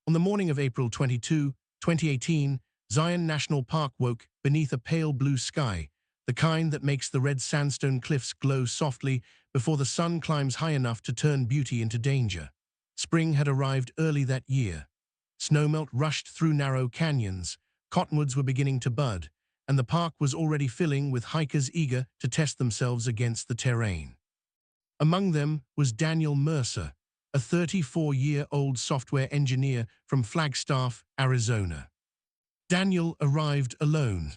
On the morning of April 22, 2018, Zion National Park woke beneath a pale blue sky, the kind that makes the red sandstone cliffs glow softly before the sun climbs high enough to turn beauty into danger. Spring had arrived early that year. Snowmelt rushed through narrow canyons, cottonwoods were beginning to bud, and the park was already filling with hikers eager to test themselves against the terrain. Among them was Daniel Mercer, a 34-year-old software engineer from Flagstaff, Arizona. Daniel arrived alone.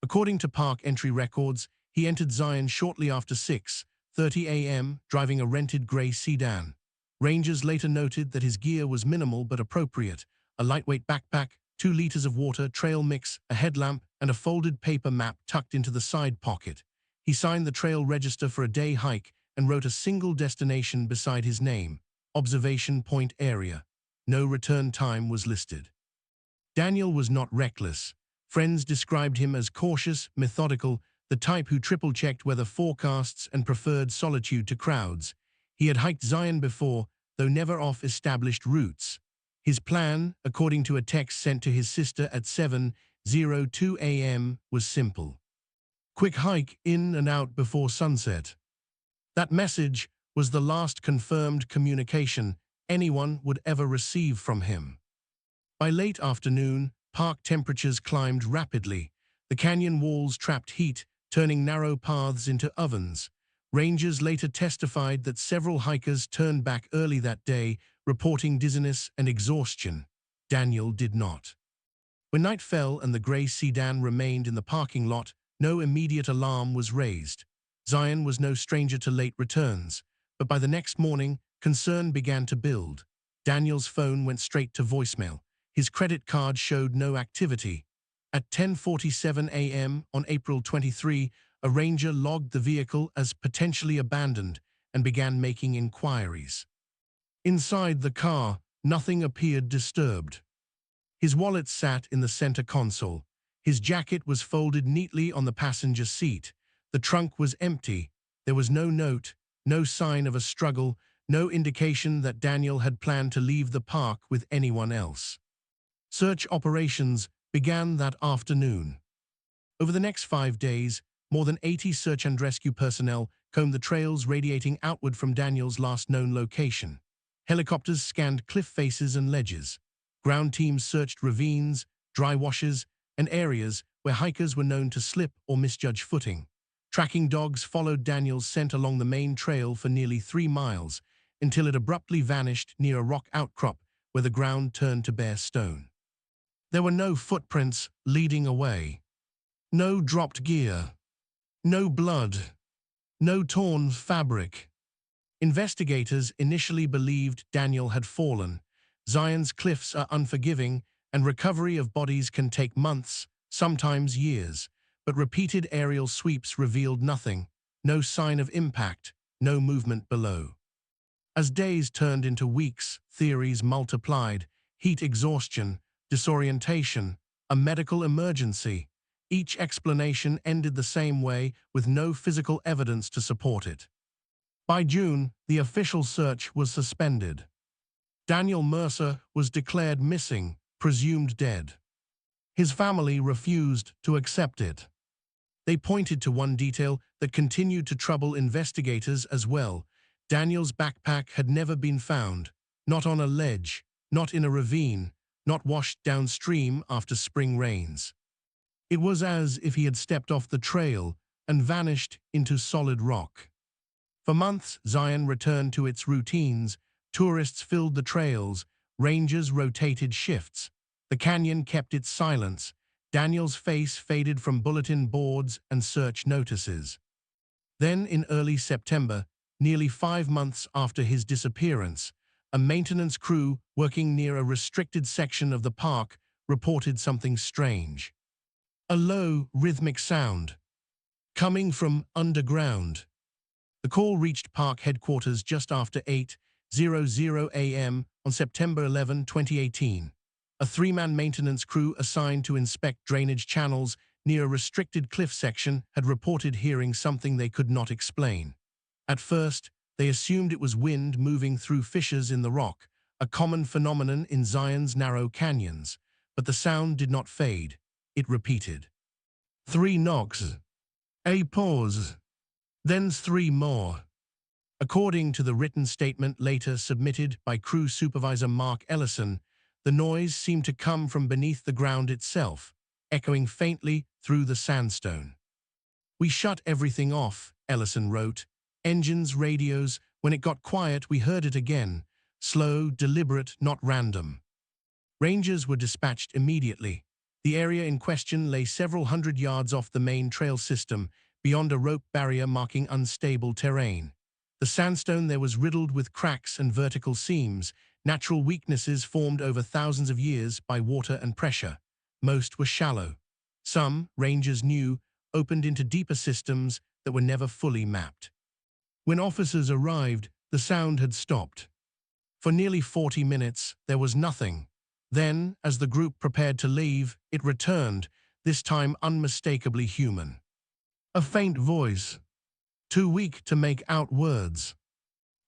According to park entry records, he entered Zion shortly after 6:30 a.m., driving a rented gray sedan. Rangers later noted that his gear was minimal but appropriate: a lightweight backpack, 2 liters of water, trail mix, a headlamp, and a folded paper map tucked into the side pocket. He signed the trail register for a day hike and wrote a single destination beside his name: Observation Point Area. No return time was listed. Daniel was not reckless. Friends described him as cautious, methodical, the type who triple-checked weather forecasts and preferred solitude to crowds. He had hiked Zion before, though never off established routes. His plan, according to a text sent to his sister at 7:02 a.m., was simple: quick hike in and out before sunset. That message was the last confirmed communication anyone would ever receive from him. By late afternoon, park temperatures climbed rapidly. The canyon walls trapped heat, turning narrow paths into ovens. Rangers later testified that several hikers turned back early that day, reporting dizziness and exhaustion. Daniel did not. When night fell and the gray sedan remained in the parking lot, no immediate alarm was raised. Zion was no stranger to late returns, but by the next morning, concern began to build. Daniel's phone went straight to voicemail. His credit card showed no activity. At 10:47 a.m. on April 23, a ranger logged the vehicle as potentially abandoned and began making inquiries. Inside the car, nothing appeared disturbed. His wallet sat in the center console. His jacket was folded neatly on the passenger seat. The trunk was empty. There was no note, no sign of a struggle, no indication that Daniel had planned to leave the park with anyone else. Search operations began that afternoon. Over the next 5 days, more than 80 search and rescue personnel combed the trails radiating outward from Daniel's last known location. Helicopters scanned cliff faces and ledges. Ground teams searched ravines, dry washes, and areas where hikers were known to slip or misjudge footing. Tracking dogs followed Daniel's scent along the main trail for nearly 3 miles until it abruptly vanished near a rock outcrop where the ground turned to bare stone. There were no footprints leading away. No dropped gear. No blood. No torn fabric. Investigators initially believed Daniel had fallen. Zion's cliffs are unforgiving, and recovery of bodies can take months, sometimes years. But repeated aerial sweeps revealed nothing, no sign of impact, no movement below. As days turned into weeks, theories multiplied: heat exhaustion, disorientation, a medical emergency. Each explanation ended the same way, with no physical evidence to support it. By June, the official search was suspended. Daniel Mercer was declared missing, presumed dead. His family refused to accept it. They pointed to one detail that continued to trouble investigators as well. Daniel's backpack had never been found, not on a ledge, not in a ravine, not washed downstream after spring rains. It was as if he had stepped off the trail and vanished into solid rock. For months, Zion returned to its routines. Tourists filled the trails, rangers rotated shifts. The canyon kept its silence. Daniel's face faded from bulletin boards and search notices. Then, in early September, nearly 5 months after his disappearance, a maintenance crew working near a restricted section of the park reported something strange. A low, rhythmic sound, coming from underground. The call reached park headquarters just after 8:00 a.m. on September 11, 2018. A 3-man maintenance crew assigned to inspect drainage channels near a restricted cliff section had reported hearing something they could not explain. At first, they assumed it was wind moving through fissures in the rock, a common phenomenon in Zion's narrow canyons, but the sound did not fade. It repeated. 3 knocks. A pause. Then 3 more. According to the written statement later submitted by crew supervisor Mark Ellison, the noise seemed to come from beneath the ground itself, echoing faintly through the sandstone. We shut everything off, Ellison wrote. Engines, radios. When it got quiet, we heard it again. Slow, deliberate, not random. Rangers were dispatched immediately. The area in question lay several hundred yards off the main trail system, beyond a rope barrier marking unstable terrain. The sandstone there was riddled with cracks and vertical seams, natural weaknesses formed over thousands of years by water and pressure. Most were shallow. Some, Rangers knew, opened into deeper systems that were never fully mapped. When officers arrived, the sound had stopped. For nearly 40 minutes, there was nothing. Then, as the group prepared to leave, it returned, this time unmistakably human. A faint voice, too weak to make out words.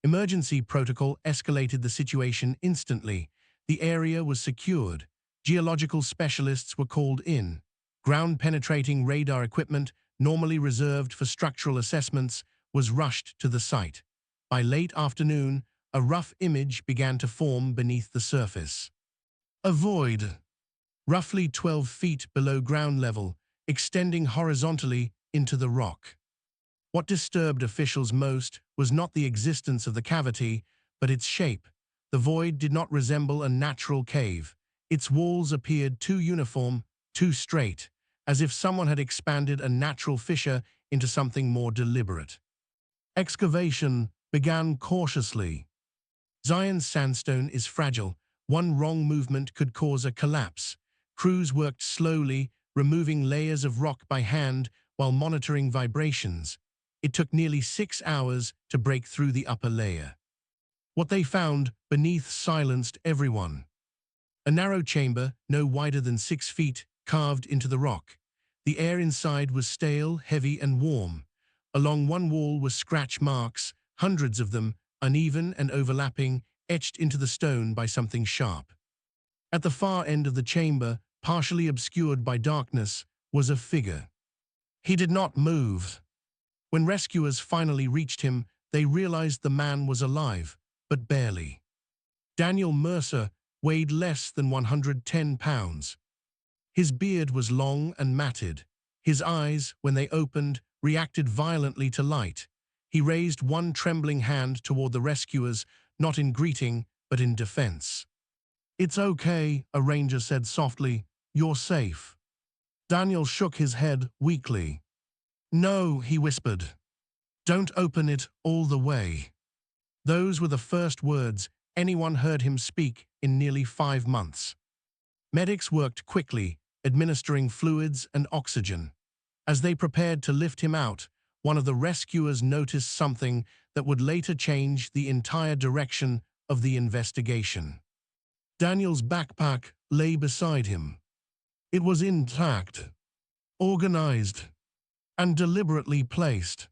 Emergency protocol escalated the situation instantly. The area was secured. Geological specialists were called in. Ground-penetrating radar equipment, normally reserved for structural assessments, was rushed to the site. By late afternoon, a rough image began to form beneath the surface. A void, roughly 12 feet below ground level, extending horizontally into the rock. What disturbed officials most was not the existence of the cavity, but its shape. The void did not resemble a natural cave. Its walls appeared too uniform, too straight, as if someone had expanded a natural fissure into something more deliberate. Excavation began cautiously. Zion's sandstone is fragile. One wrong movement could cause a collapse. Crews worked slowly, removing layers of rock by hand while monitoring vibrations. It took nearly 6 hours to break through the upper layer. What they found beneath silenced everyone. A narrow chamber, no wider than 6 feet, carved into the rock. The air inside was stale, heavy, and warm. Along one wall were scratch marks, hundreds of them, uneven and overlapping, etched into the stone by something sharp. At the far end of the chamber, partially obscured by darkness, was a figure. He did not move. When rescuers finally reached him, they realized the man was alive, but barely. Daniel Mercer weighed less than 110 pounds. His beard was long and matted. His eyes, when they opened, reacted violently to light. He raised one trembling hand toward the rescuers, not in greeting, but in defense. "It's okay," a ranger said softly. "You're safe." Daniel shook his head weakly. "No," he whispered. "Don't open it all the way." Those were the first words anyone heard him speak in nearly 5 months. Medics worked quickly, administering fluids and oxygen. As they prepared to lift him out, one of the rescuers noticed something that would later change the entire direction of the investigation. Daniel's backpack lay beside him. It was intact, organized, and deliberately placed.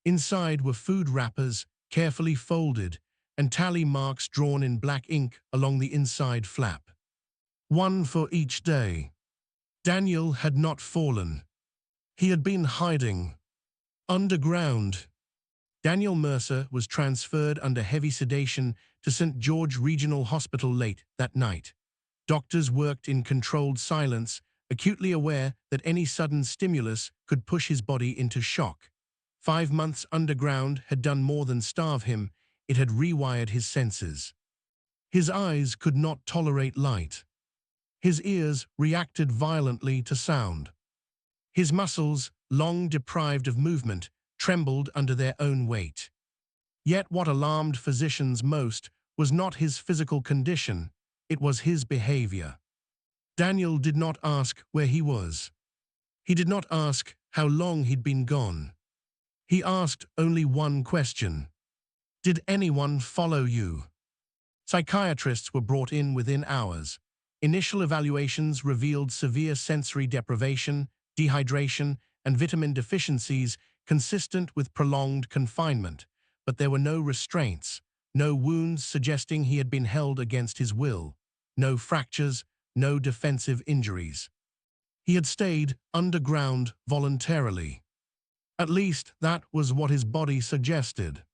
Inside were food wrappers, carefully folded, and tally marks drawn in black ink along the inside flap. One for each day. Daniel had not fallen. He had been hiding underground. Daniel Mercer was transferred under heavy sedation to St. George Regional Hospital late that night. Doctors worked in controlled silence, acutely aware that any sudden stimulus could push his body into shock. 5 months underground had done more than starve him, it had rewired his senses. His eyes could not tolerate light. His ears reacted violently to sound. His muscles, long deprived of movement, trembled under their own weight. Yet what alarmed physicians most was not his physical condition, it was his behavior. Daniel did not ask where he was. He did not ask how long he'd been gone. He asked only one question. "Did anyone follow you?" Psychiatrists were brought in within hours. Initial evaluations revealed severe sensory deprivation, dehydration, and vitamin deficiencies consistent with prolonged confinement, but there were no restraints, No wounds suggesting he had been held against his will. No fractures, no defensive injuries. He had stayed underground voluntarily. At least that was what his body suggested.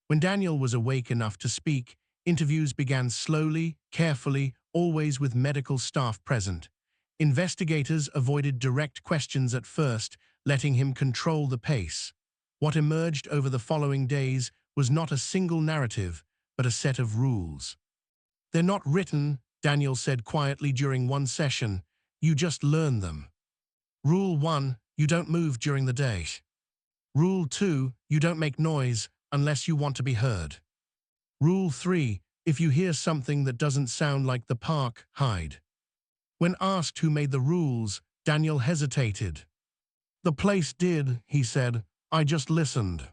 When Daniel was awake enough to speak, interviews began slowly, carefully, always with medical staff present. Investigators avoided direct questions at first, letting him control the pace. What emerged over the following days was not a single narrative, but a set of rules. "They're not written," Daniel said quietly during one session. "You just learn them. Rule 1, you don't move during the day. Rule 2, you don't make noise unless you want to be heard. Rule 3, if you hear something that doesn't sound like the park, hide." When asked who made the rules, Daniel hesitated. "The place did," he said. "I just listened."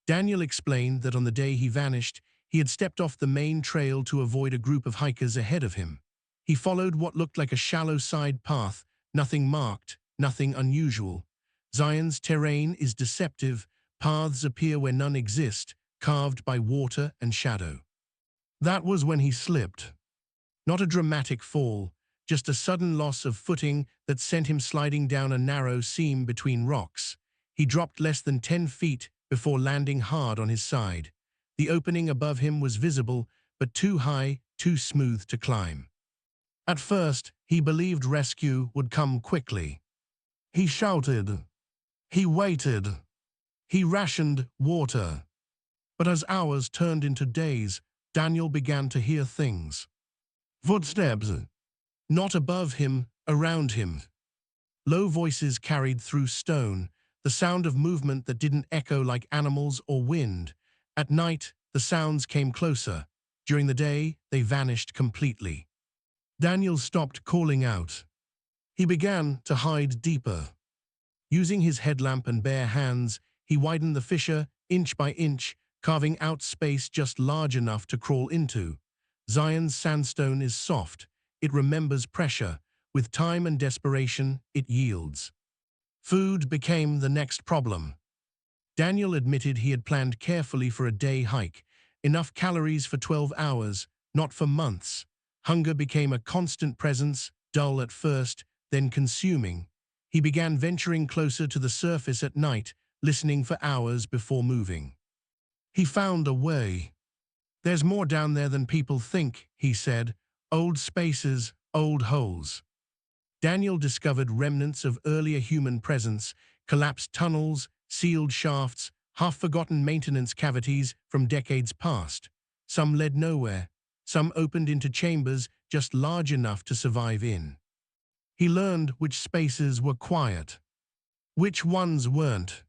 Daniel explained that on the day he vanished, he had stepped off the main trail to avoid a group of hikers ahead of him. He followed what looked like a shallow side path, nothing marked, nothing unusual. Zion's terrain is deceptive, paths appear where none exist, carved by water and shadow. That was when he slipped. Not a dramatic fall, just a sudden loss of footing that sent him sliding down a narrow seam between rocks. He dropped less than 10 feet before landing hard on his side. The opening above him was visible, but too high, too smooth to climb. At first, he believed rescue would come quickly. He shouted. He waited. He rationed water. But as hours turned into days, Daniel began to hear things. Footsteps. Not above him, around him. Low voices carried through stone, the sound of movement that didn't echo like animals or wind. At night, the sounds came closer. During the day, they vanished completely. Daniel stopped calling out. He began to hide deeper. Using his headlamp and bare hands, he widened the fissure inch by inch, carving out space just large enough to crawl into. Zion's sandstone is soft. It remembers pressure. With time and desperation, it yields. Food became the next problem. Daniel admitted he had planned carefully for a day hike, enough calories for 12 hours, not for months. Hunger became a constant presence, dull at first, then consuming. He began venturing closer to the surface at night, listening for hours before moving. He found a way. "There's more down there than people think," he said. "Old spaces, old holes." Daniel discovered remnants of earlier human presence, collapsed tunnels, sealed shafts, half-forgotten maintenance cavities from decades past. Some led nowhere. Some opened into chambers just large enough to survive in. He learned which spaces were quiet, which ones weren't.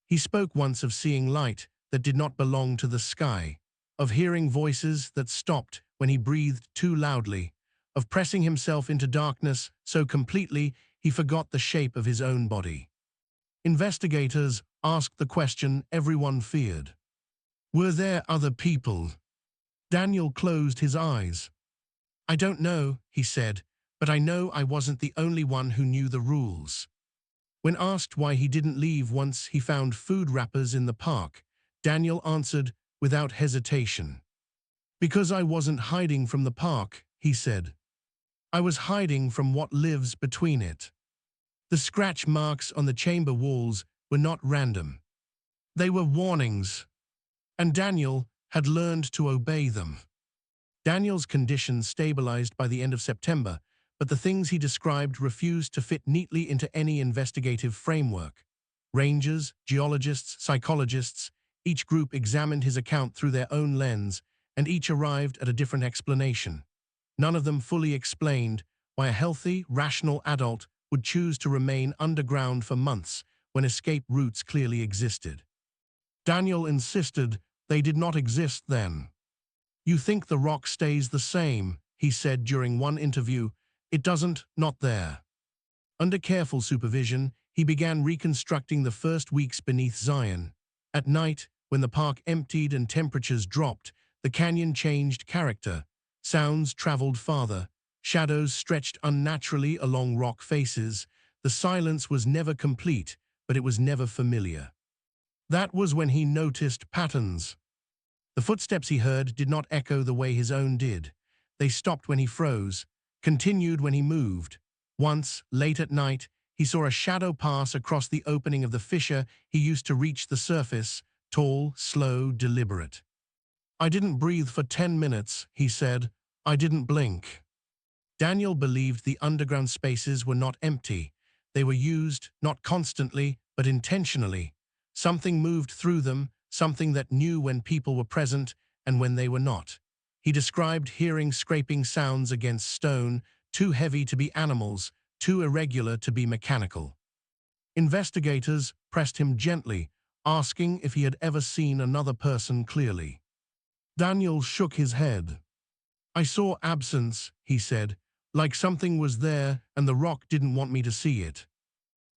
He spoke once of seeing light that did not belong to the sky, of hearing voices that stopped when he breathed too loudly, of pressing himself into darkness so completely he forgot the shape of his own body. Investigators asked the question everyone feared. Were there other people? Daniel closed his eyes. "I don't know," he said, "but I know I wasn't the only one who knew the rules." When asked why he didn't leave once he found food wrappers in the park, Daniel answered without hesitation. "Because I wasn't hiding from the park," he said. "I was hiding from what lives between it." The scratch marks on the chamber walls were not random. They were warnings, and Daniel had learned to obey them. Daniel's condition stabilized by the end of September, but the things he described refused to fit neatly into any investigative framework. Rangers, geologists, psychologists, each group examined his account through their own lens, and each arrived at a different explanation. None of them fully explained why a healthy, rational adult would choose to remain underground for months when escape routes clearly existed. Daniel insisted they did not exist then. "You think the rock stays the same," he said during one interview. "It doesn't, not there." Under careful supervision, he began reconstructing the first weeks beneath Zion. At night, when the park emptied and temperatures dropped, the canyon changed character. Sounds traveled farther. Shadows stretched unnaturally along rock faces. The silence was never complete, but it was never familiar. That was when he noticed patterns. The footsteps he heard did not echo the way his own did. They stopped when he froze, continued when he moved. Once, late at night, he saw a shadow pass across the opening of the fissure he used to reach the surface, tall, slow, deliberate. "I didn't breathe for 10 minutes, he said. "I didn't blink." Daniel believed the underground spaces were not empty. They were used, not constantly, but intentionally. Something moved through them, something that knew when people were present and when they were not. He described hearing scraping sounds against stone, too heavy to be animals, too irregular to be mechanical. Investigators pressed him gently, asking if he had ever seen another person clearly. Daniel shook his head. "I saw absence," he said, "like something was there and the rock didn't want me to see it."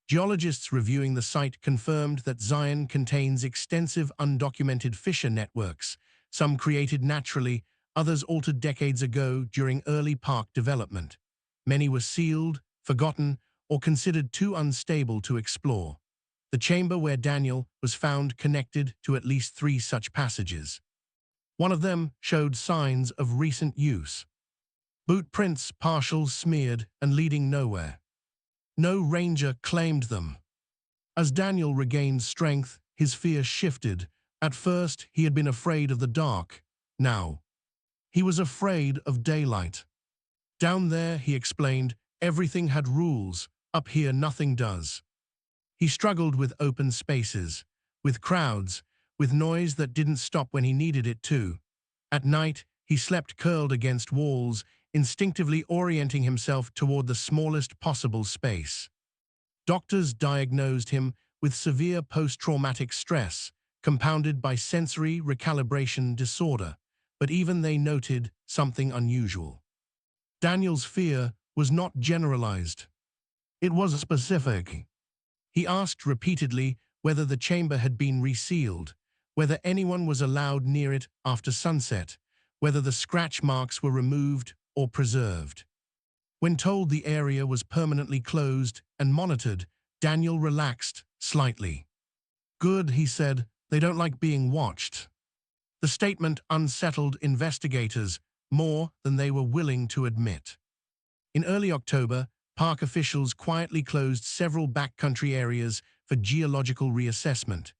Geologists reviewing the site confirmed that Zion contains extensive undocumented fissure networks, some created naturally, others altered decades ago during early park development. Many were sealed, forgotten, or considered too unstable to explore. The chamber where Daniel was found connected to at least 3 such passages. One of them showed signs of recent use. Boot prints partial smeared and leading nowhere. No ranger claimed them. As Daniel regained strength, his fear shifted. At first, he had been afraid of the dark. Now, he was afraid of daylight. "Down there," he explained, "everything had rules. Up here, nothing does." He struggled with open spaces, with crowds, with noise that didn't stop when he needed it to. At night, he slept curled against walls, instinctively orienting himself toward the smallest possible space. Doctors diagnosed him with severe post-traumatic stress, compounded by sensory recalibration disorder, but even they noted something unusual. Daniel's fear was not generalized. It was specific. He asked repeatedly whether the chamber had been resealed, whether anyone was allowed near it after sunset, whether the scratch marks were removed or preserved. When told the area was permanently closed and monitored, Daniel relaxed slightly. "Good," he said, "they don't like being watched." The statement unsettled investigators more than they were willing to admit. In early October, park officials quietly closed several backcountry areas for geological reassessment.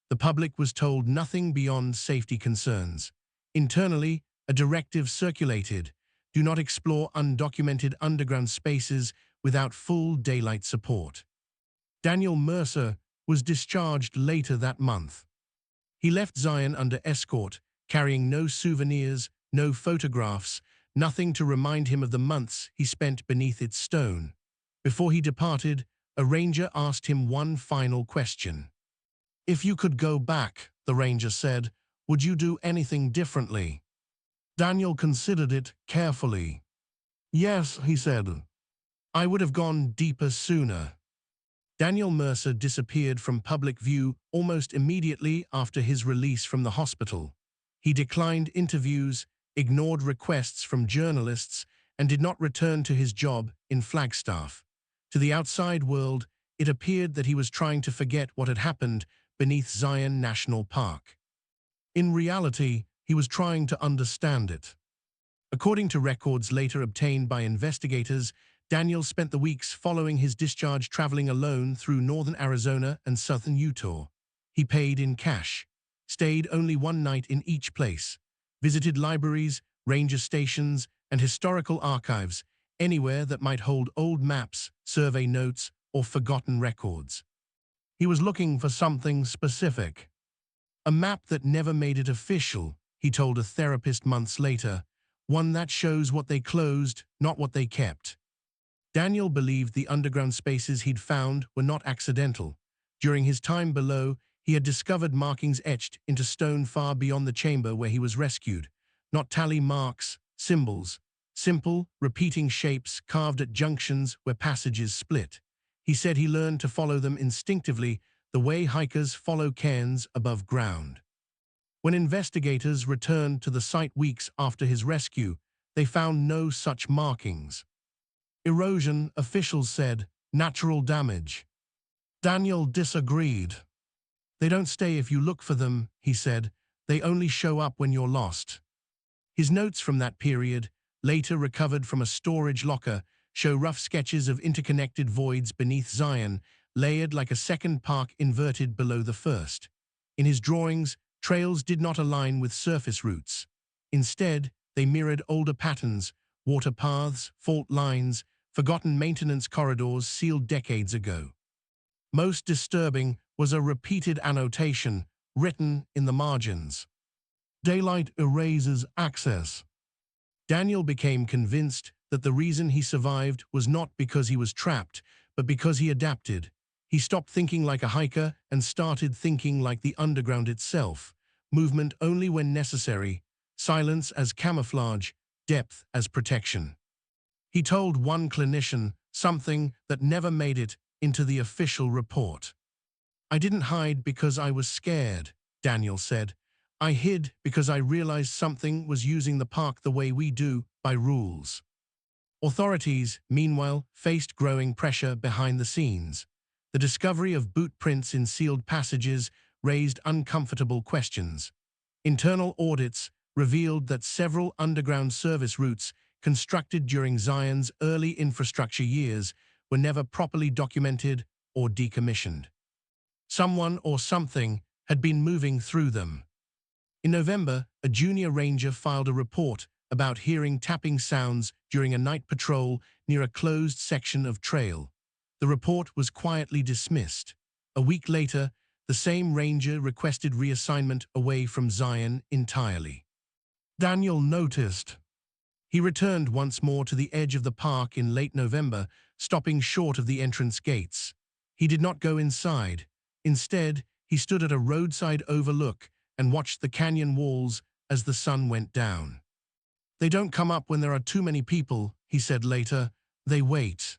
The public was told nothing beyond safety concerns. Internally, a directive circulated: do not explore undocumented underground spaces without full daylight support. Daniel Mercer was discharged later that month. He left Zion under escort, carrying no souvenirs, no photographs, nothing to remind him of the months he spent beneath its stone. Before he departed, a ranger asked him one final question. "If you could go back," the ranger said, "would you do anything differently?" Daniel considered it carefully. "Yes," he said. "I would have gone deeper sooner." Daniel Mercer disappeared from public view almost immediately after his release from the hospital. He declined interviews, ignored requests from journalists, and did not return to his job in Flagstaff. To the outside world, it appeared that he was trying to forget what had happened beneath Zion National Park. In reality, he was trying to understand it. According to records later obtained by investigators, Daniel spent the weeks following his discharge traveling alone through northern Arizona and southern Utah. He paid in cash, stayed only one night in each place, visited libraries, ranger stations, and historical archives, anywhere that might hold old maps, survey notes, or forgotten records. He was looking for something specific. "A map that never made it official," he told a therapist months later, "one that shows what they closed, not what they kept." Daniel believed the underground spaces he'd found were not accidental. During his time below, he had discovered markings etched into stone far beyond the chamber where he was rescued. Not tally marks, symbols. Simple, repeating shapes carved at junctions where passages split. He said he learned to follow them instinctively, the way hikers follow cairns above ground. When investigators returned to the site weeks after his rescue, they found no such markings. "Erosion," officials said, "natural damage." Daniel disagreed. "They don't stay if you look for them," he said. They only show up when you're lost. His notes from that period, later recovered from a storage locker, show rough sketches of interconnected voids beneath Zion, layered like a second park inverted below the first. In his drawings, trails did not align with surface routes. Instead, they mirrored older patterns, water paths, fault lines, forgotten maintenance corridors sealed decades ago. Most disturbing was a repeated annotation written in the margins. Daylight erases access. Daniel became convinced that the reason he survived was not because he was trapped, but because he adapted. He stopped thinking like a hiker and started thinking like the underground itself, movement only when necessary, silence as camouflage, depth as protection. He told one clinician something that never made it into the official report. "I didn't hide because I was scared," Daniel said. "I hid because I realized something was using the park the way we do, by rules." Authorities, meanwhile, faced growing pressure behind the scenes. The discovery of boot prints in sealed passages raised uncomfortable questions. Internal audits revealed that several underground service routes constructed during Zion's early infrastructure years were never properly documented or decommissioned. Someone or something had been moving through them. In November, a junior ranger filed a report about hearing tapping sounds during a night patrol near a closed section of trail. The report was quietly dismissed. A week later, the same ranger requested reassignment away from Zion entirely. Daniel noticed. He returned once more to the edge of the park in late November, stopping short of the entrance gates. He did not go inside. Instead, he stood at a roadside overlook and watched the canyon walls as the sun went down. "They don't come up when there are too many people," he said later. "They wait."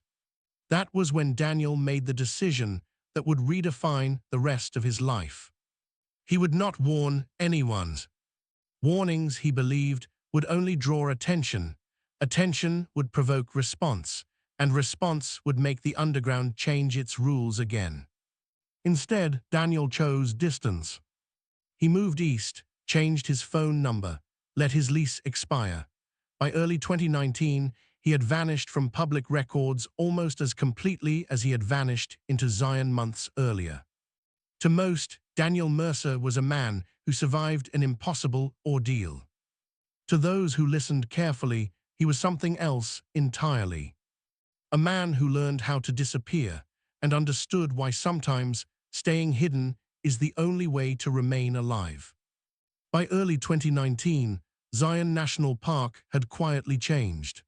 That was when Daniel made the decision that would redefine the rest of his life. He would not warn anyone. Warnings, he believed, would only draw attention. Attention would provoke response, and response would make the underground change its rules again. Instead, Daniel chose distance. He moved east, changed his phone number, let his lease expire. By early 2019, he had vanished from public records almost as completely as he had vanished into Zion months earlier. To most, Daniel Mercer was a man who survived an impossible ordeal. To those who listened carefully, he was something else entirely. A man who learned how to disappear and understood why sometimes staying hidden is the only way to remain alive. By early 2019, Zion National Park had quietly changed.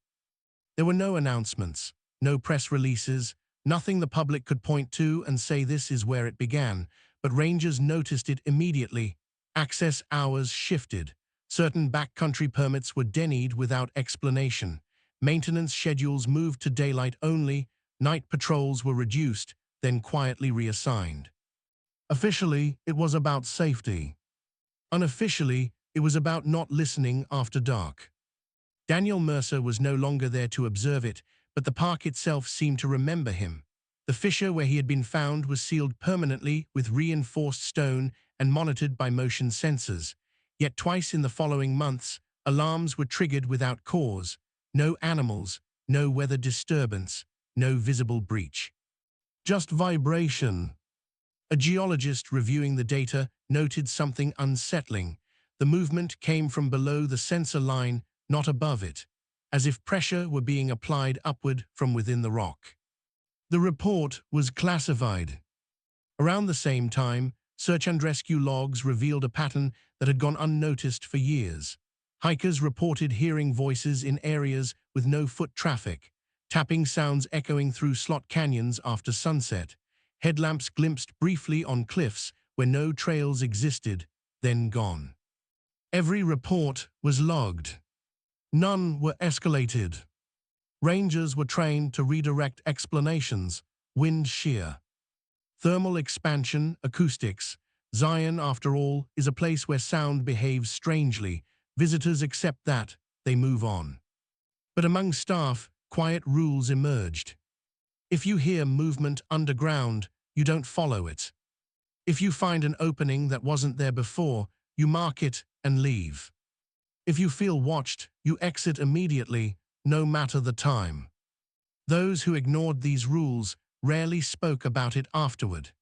There were no announcements, no press releases, nothing the public could point to and say this is where it began, but rangers noticed it immediately. Access hours shifted. Certain backcountry permits were denied without explanation. Maintenance schedules moved to daylight only. Night patrols were reduced, then quietly reassigned. Officially, it was about safety. Unofficially, it was about not listening after dark. Daniel Mercer was no longer there to observe it, but the park itself seemed to remember him. The fissure where he had been found was sealed permanently with reinforced stone and monitored by motion sensors. Yet twice in the following months, alarms were triggered without cause. No animals, no weather disturbance, no visible breach. Just vibration. A geologist reviewing the data noted something unsettling. The movement came from below the sensor line, not above it, as if pressure were being applied upward from within the rock. The report was classified. Around the same time, search and rescue logs revealed a pattern that had gone unnoticed for years. Hikers reported hearing voices in areas with no foot traffic, tapping sounds echoing through slot canyons after sunset, headlamps glimpsed briefly on cliffs where no trails existed, then gone. Every report was logged. None were escalated. Rangers were trained to redirect explanations: wind shear, thermal expansion, acoustics. Zion, after all, is a place where sound behaves strangely. Visitors accept that, they move on. But among staff, quiet rules emerged. If you hear movement underground, you don't follow it. If you find an opening that wasn't there before, you mark it and leave. If you feel watched, you exit immediately, no matter the time. Those who ignored these rules rarely spoke about it afterward.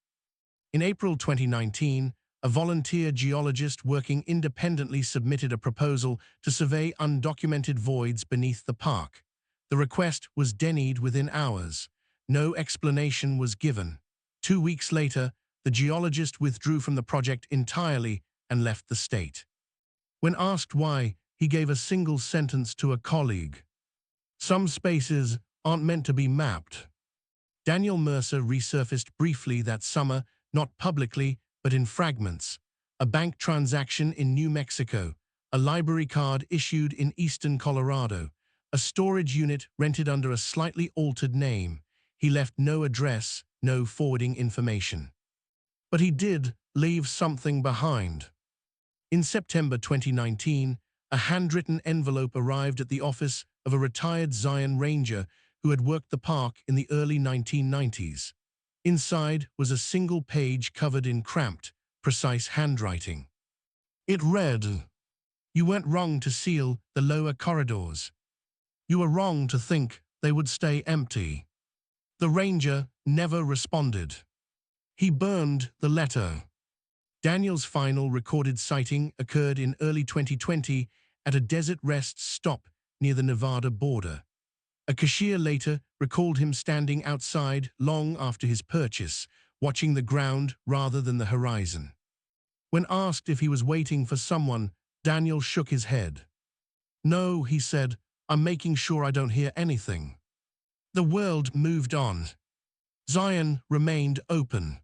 In April 2019, a volunteer geologist working independently submitted a proposal to survey undocumented voids beneath the park. The request was denied within hours. No explanation was given. 2 weeks later, the geologist withdrew from the project entirely and left the state. When asked why, he gave a single sentence to a colleague: "Some spaces aren't meant to be mapped." Daniel Mercer resurfaced briefly that summer, not publicly, but in fragments. A bank transaction in New Mexico, a library card issued in eastern Colorado, a storage unit rented under a slightly altered name. He left no address, no forwarding information. But he did leave something behind. In September 2019, a handwritten envelope arrived at the office of a retired Zion Ranger who had worked the park in the early 1990s. Inside was a single page covered in cramped, precise handwriting. It read, "You weren't wrong to seal the lower corridors. You were wrong to think they would stay empty." The ranger never responded. He burned the letter. Daniel's final recorded sighting occurred in early 2020 at a desert rest stop near the Nevada border. A cashier later recalled him standing outside long after his purchase, watching the ground rather than the horizon. When asked if he was waiting for someone, Daniel shook his head. "No," he said, "I'm making sure I don't hear anything." The world moved on. Zion remained open.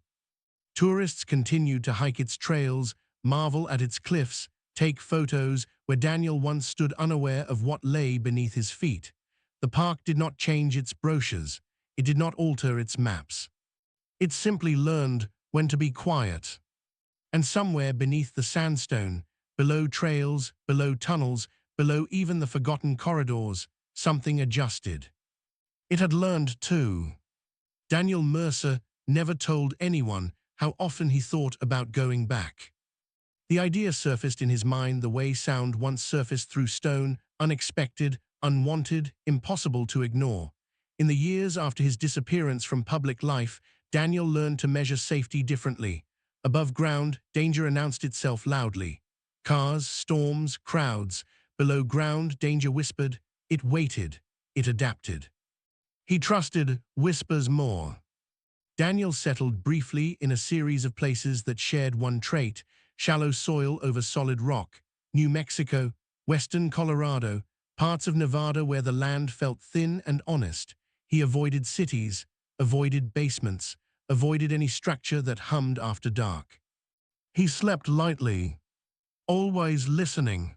Tourists continued to hike its trails, marvel at its cliffs, take photos where Daniel once stood unaware of what lay beneath his feet. The park did not change its brochures. It did not alter its maps. It simply learned when to be quiet. And somewhere beneath the sandstone, below trails, below tunnels, below even the forgotten corridors, something adjusted. It had learned too. Daniel Mercer never told anyone how often he thought about going back. The idea surfaced in his mind the way sound once surfaced through stone, unexpected, unwanted, impossible to ignore. In the years after his disappearance from public life, Daniel learned to measure safety differently. Above ground, danger announced itself loudly. Cars, storms, crowds. Below ground, danger whispered. It waited. It adapted. He trusted whispers more. Daniel settled briefly in a series of places that shared one trait: shallow soil over solid rock. New Mexico, western Colorado, parts of Nevada where the land felt thin and honest. He avoided cities, avoided basements, avoided any structure that hummed after dark. He slept lightly, always listening.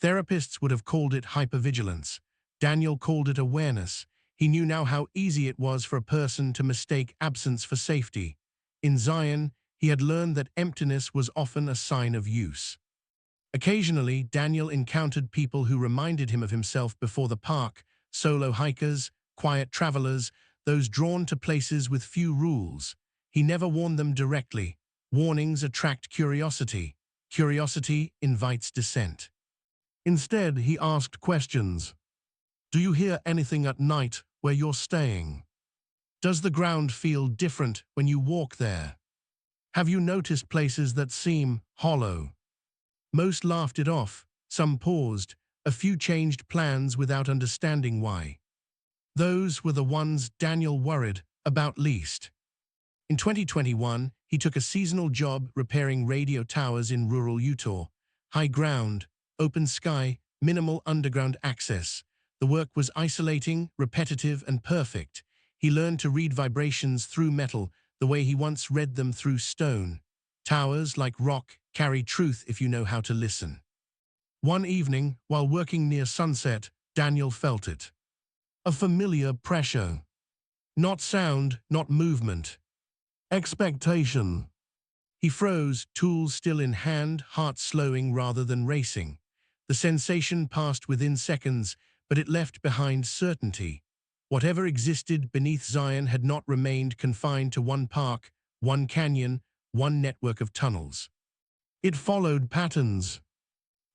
Therapists would have called it hypervigilance. Daniel called it awareness. He knew now how easy it was for a person to mistake absence for safety. In Zion, he had learned that emptiness was often a sign of use. Occasionally, Daniel encountered people who reminded him of himself before the park: solo hikers, quiet travelers, those drawn to places with few rules. He never warned them directly. Warnings attract curiosity. Curiosity invites dissent. Instead, he asked questions. "Do you hear anything at night where you're staying? Does the ground feel different when you walk there? Have you noticed places that seem hollow?" Most laughed it off, some paused, a few changed plans without understanding why. Those were the ones Daniel worried about least. In 2021, he took a seasonal job repairing radio towers in rural Utah. High ground, open sky, minimal underground access. The work was isolating, repetitive, and perfect. He learned to read vibrations through metal the way he once read them through stone. Towers, like rock, carry truth if you know how to listen. One evening, while working near sunset, Daniel felt it. A familiar pressure. Not sound, not movement. Expectation. He froze, tools still in hand, heart slowing rather than racing. The sensation passed within seconds, but it left behind certainty. Whatever existed beneath Zion had not remained confined to one park, one canyon, one network of tunnels. It followed patterns.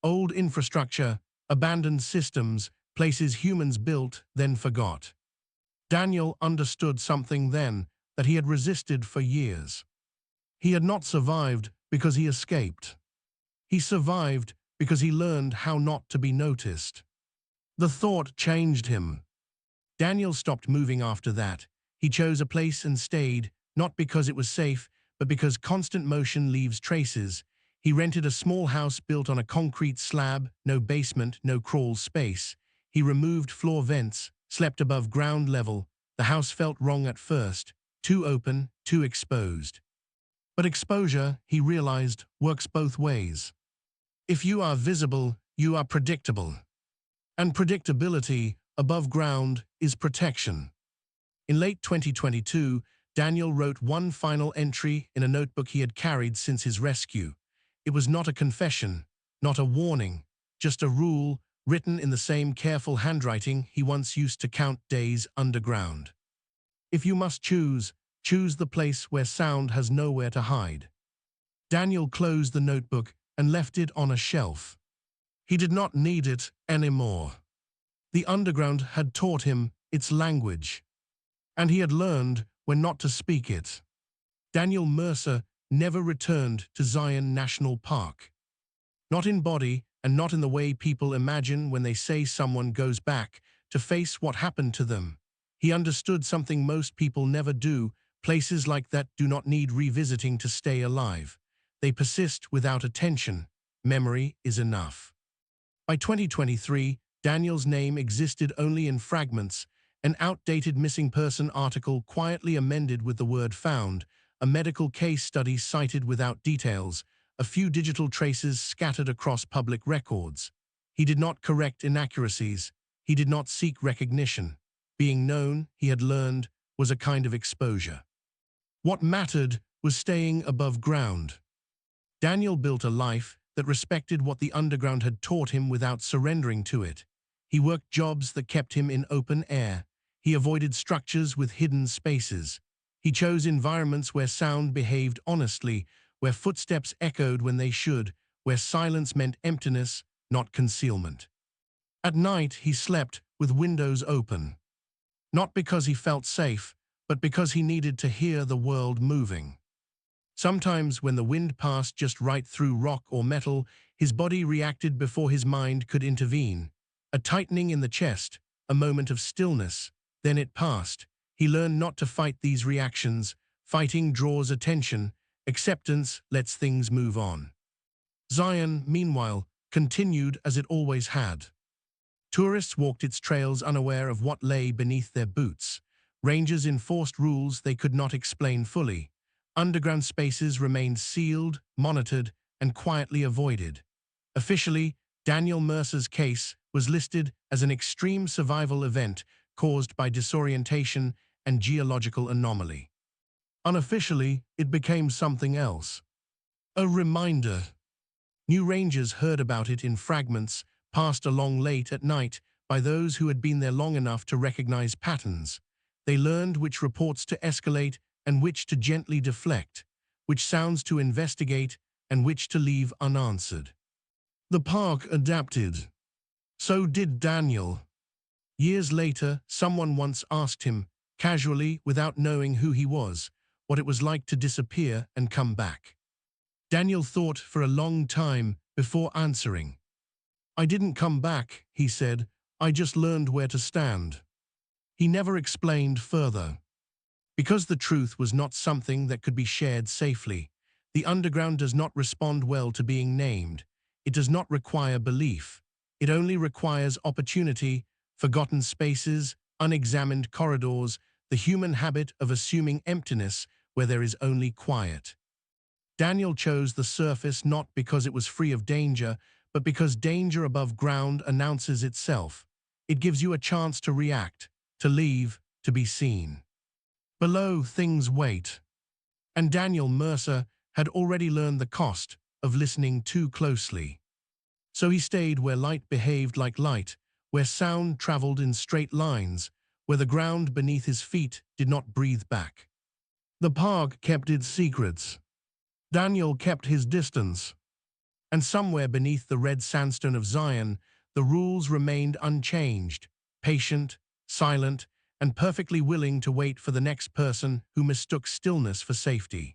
Old infrastructure, abandoned systems, places humans built, then forgot. Daniel understood something then that he had resisted for years. He had not survived because he escaped. He survived because he learned how not to be noticed. The thought changed him. Daniel stopped moving after that. He chose a place and stayed, not because it was safe, but because constant motion leaves traces. He rented a small house built on a concrete slab, no basement, no crawl space. He removed floor vents, slept above ground level. The house felt wrong at first, too open, too exposed. But exposure, he realized, works both ways. If you are visible, you are predictable. And predictability, above ground, is protection. In late 2022, Daniel wrote one final entry in a notebook he had carried since his rescue. It was not a confession, not a warning, just a rule written in the same careful handwriting he once used to count days underground. If you must choose, choose the place where sound has nowhere to hide. Daniel closed the notebook and left it on a shelf. He did not need it anymore. The underground had taught him its language, and he had learned when not to speak it. Daniel Mercer never returned to Zion National Park. Not in body and not in the way people imagine when they say someone goes back to face what happened to them. He understood something most people never do. Places like that do not need revisiting to stay alive. They persist without attention. Memory is enough. By 2023, Daniel's name existed only in fragments, an outdated missing person article quietly amended with the word found, a medical case study cited without details, a few digital traces scattered across public records. He did not correct inaccuracies. He did not seek recognition. Being known, he had learned, was a kind of exposure. What mattered was staying above ground. Daniel built a life that respected what the underground had taught him without surrendering to it. He worked jobs that kept him in open air. He avoided structures with hidden spaces. He chose environments where sound behaved honestly, where footsteps echoed when they should, where silence meant emptiness, not concealment. At night, he slept with windows open. Not because he felt safe, but because he needed to hear the world moving. Sometimes, when the wind passed just right through rock or metal, his body reacted before his mind could intervene. A tightening in the chest, a moment of stillness, then it passed. He learned not to fight these reactions. Fighting draws attention. Acceptance lets things move on. Zion, meanwhile, continued as it always had. Tourists walked its trails unaware of what lay beneath their boots. Rangers enforced rules they could not explain fully. Underground spaces remained sealed, monitored, and quietly avoided. Officially, Daniel Mercer's case was listed as an extreme survival event caused by disorientation and geological anomaly. Unofficially, it became something else. A reminder. New rangers heard about it in fragments, passed along late at night by those who had been there long enough to recognize patterns. They learned which reports to escalate and which to gently deflect, which sounds to investigate and which to leave unanswered. The park adapted. So did Daniel. Years later, someone once asked him, casually, without knowing who he was, what it was like to disappear and come back. Daniel thought for a long time before answering. "I didn't come back," he said. "I just learned where to stand." He never explained further. Because the truth was not something that could be shared safely. The underground does not respond well to being named. It does not require belief. It only requires opportunity, forgotten spaces, unexamined corridors, the human habit of assuming emptiness where there is only quiet. Daniel chose the surface not because it was free of danger, but because danger above ground announces itself. It gives you a chance to react, to leave, to be seen. Below, things wait. And Daniel Mercer had already learned the cost of listening too closely. So he stayed where light behaved like light, where sound traveled in straight lines, where the ground beneath his feet did not breathe back. The park kept its secrets. Daniel kept his distance. And somewhere beneath the red sandstone of Zion, the rules remained unchanged, patient, silent, and perfectly willing to wait for the next person who mistook stillness for safety.